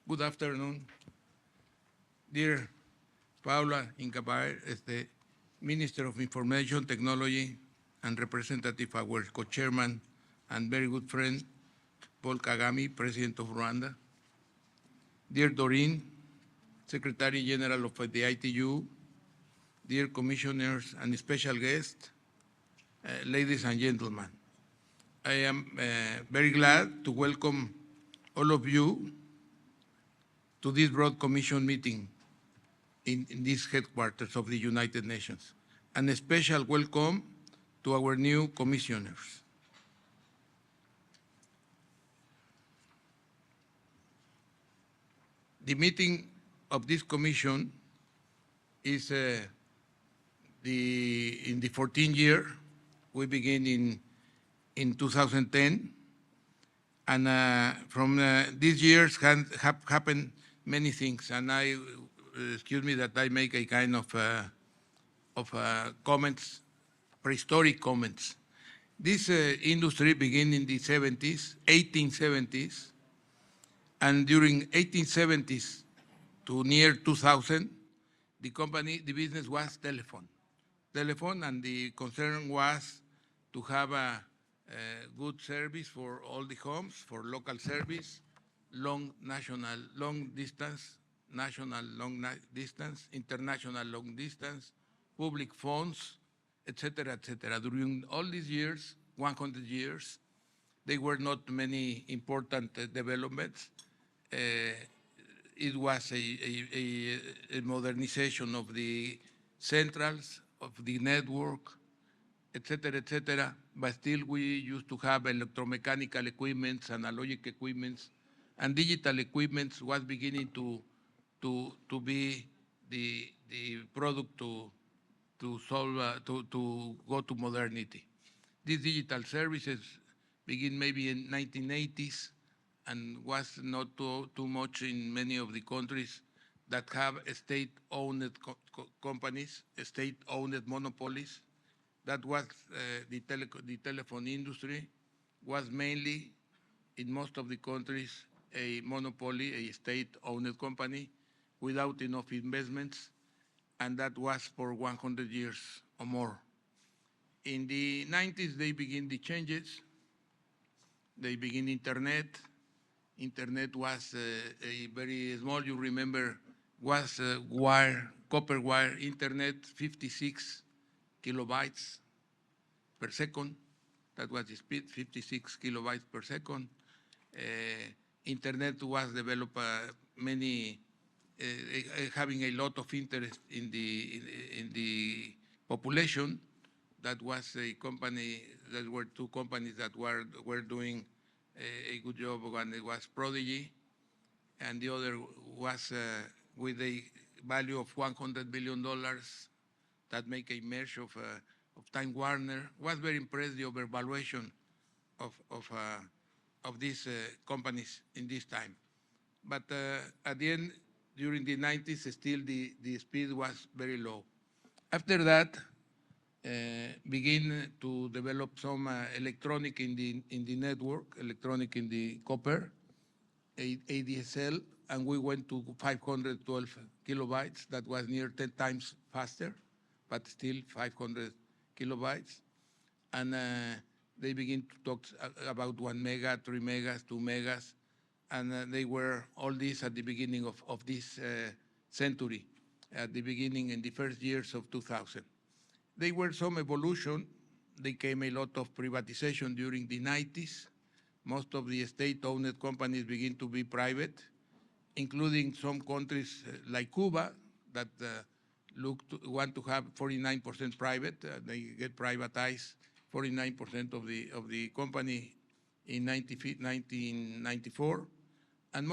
Good afternoon, dear Paula Incapaer, Minister of Information Technology, and representative our co-chairman and very good friend, Paul Kagame, President of Rwanda. Dear Doreen, Secretary General of the ITU, dear commissioners and special guests, ladies and gentlemen. I am very glad to welcome all of you to this Broad Commission meeting in these headquarters of the United Nations, and a special welcome to our new commissioners. The meeting of this commission is in the 14th year. We begin in 2010, and from these years have happened many things, and excuse me that I make a kind of comments, prehistoric comments. This industry began in the 1870s, and during 1870s to near 2000, the business was telephone, and the concern was to have a good service for all the homes, for local service, long distance, national long distance, international long distance, public phones, etc., etc. During all these years, 100 years, there were not many important developments. It was a modernization of the centrals, of the network, etc., but still we used to have electromechanical equipments, analogic equipments, and digital equipments was beginning to be the product to solve to go to modernity. These digital services begin maybe in 1980s and was not too much in many of the countries that have state-owned companies, state-owned monopolies. That was the telephone industry was mainly, in most of the countries, a monopoly, a state-owned company without enough investments, and that was for 100 years or more. In the 90s, they begin the changes. They begin internet. Internet was a very small, you remember, was copper wire internet, 56 kilobytes per second. That was the speed, 56 kilobytes per second. Internet was developed having a lot of interest in the population. That was a company, there were two companies that were doing a good job. One was Prodigy, and the other was with a value of $100 billion that make a merge of Time Warner. Was very impressed the overvaluation of these companies in this time. But at the end, during the 90s, still the speed was very low. After that, begin to develop some electronic in the network, electronic in the copper, ADSL, and we went to 512 kilobytes. That was near 10 times faster, but still 500 kilobytes. And they begin to talk about 1 mega, 3 megas, 2 megas, and they were all these at the beginning of this century, at the beginning in the first years of 2000. There were some evolution. There came a lot of privatization during the 90s. Most of the state-owned companies begin to be private, including some countries like Cuba that want to have 49% private. They get privatized 49% of the company in 1994, and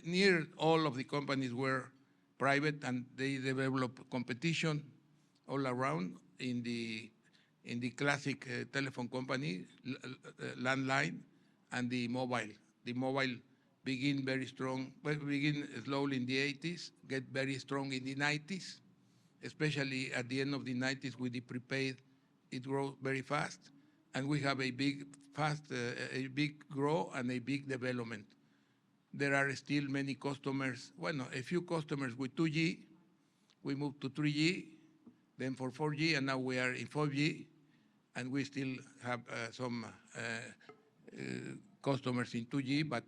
near all of the companies were private, and they developed competition all around in the classic telephone company, landline, and the mobile. The mobile begin very strong, but begin slowly in the 80s, get very strong in the 90s, especially at the end of the 90s with the prepaid. It grows very fast, and we have a big growth and a big development. There are still many customers, well, a few customers with 2G. We moved to 3G, then for 4G, and now we are in 5G, and we still have some customers in 2G, but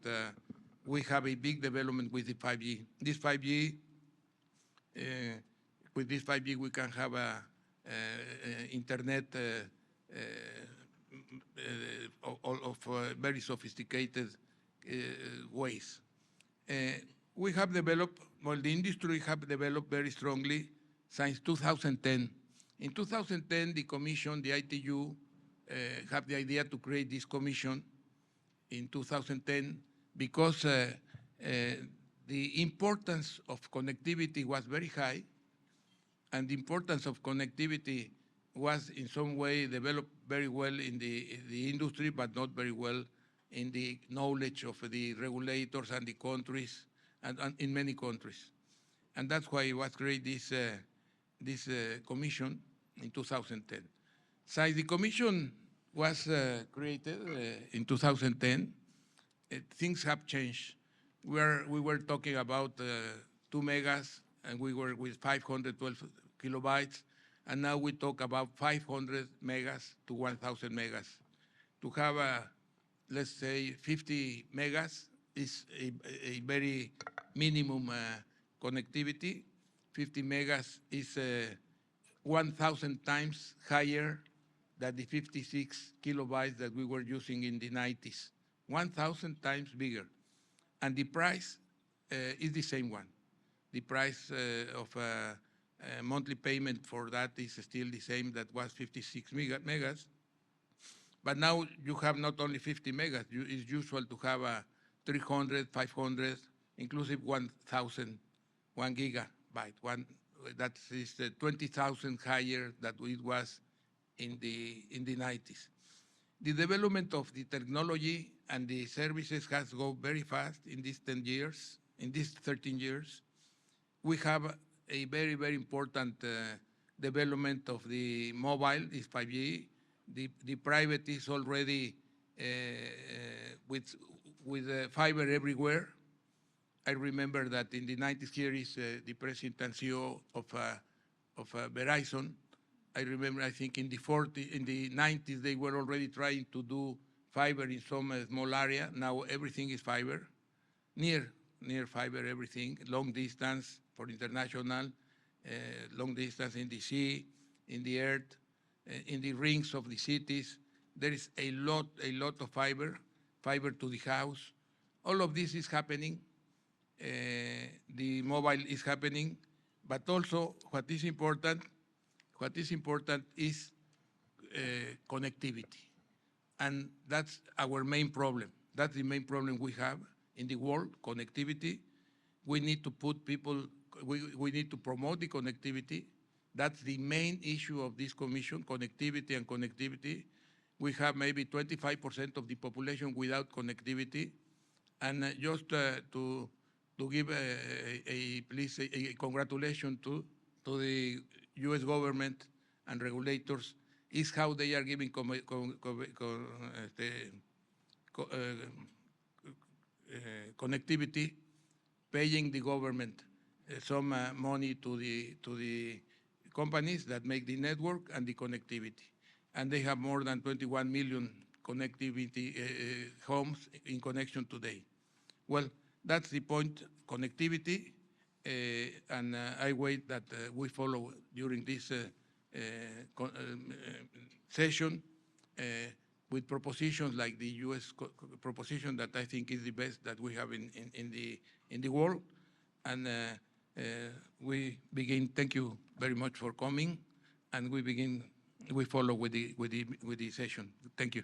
we have a big development with the 5G. This 5G, with this 5G, we can have internet of very sophisticated ways. We have developed, well, the industry have developed very strongly since 2010. In 2010, the commission, the ITU, have the idea to create this commission in 2010 because the importance of connectivity was very high, and the importance of connectivity was in some way developed very well in the industry, but not very well in the knowledge of the regulators and the countries, and in many countries. And that's why it was created this commission in 2010. Since the commission was created in 2010, things have changed. We were talking about 2 megas, and we were with 512 kilobytes, and now we talk about 500 megas to 1,000 megas. To have let's say 50 megas is a very minimum connectivity. 50 megas is 1,000 times higher than the 56 kilobytes that we were using in the 90s. 1,000 times bigger. And the price is the same one. The price of monthly payment for that is still the same that was 56 megas. But now you have not only 50 megas, it's usual to have 300, 500, inclusive 1,000, 1 gigabyte. That is 20,000 higher than it was in the 90s. The development of the technology and the services has gone very fast in these 10 years, in these 13 years. We have a very, very important development of the mobile, is 5G. The private is already with fiber everywhere. I remember that in the 90s here is the president and CEO of Verizon. I remember, I think in the 90s, they were already trying to do fiber in some small area. Now everything is fiber, near fiber, everything, long distance for international, long distance in the sea, in the earth, in the rings of the cities. There is a lot of fiber to the house. All of this is happening. The mobile is happening, but also what is important is connectivity. And that's our main problem. That's the main problem we have in the world, connectivity. We need to put people, we need to promote the connectivity. That's the main issue of this commission, connectivity and connectivity. We have maybe 25% of the population without connectivity. And just to give please a congratulation to the US government and regulators is how they are giving connectivity, paying the government some money to the companies that make the network and the connectivity. And they have more than 21 million connectivity homes in connection today. Well, that's the point, connectivity, and I wait that we follow during this session with propositions like the US proposition that I think is the best that we have in the world. And we begin, thank you very much for coming, and we follow with the session. Thank you.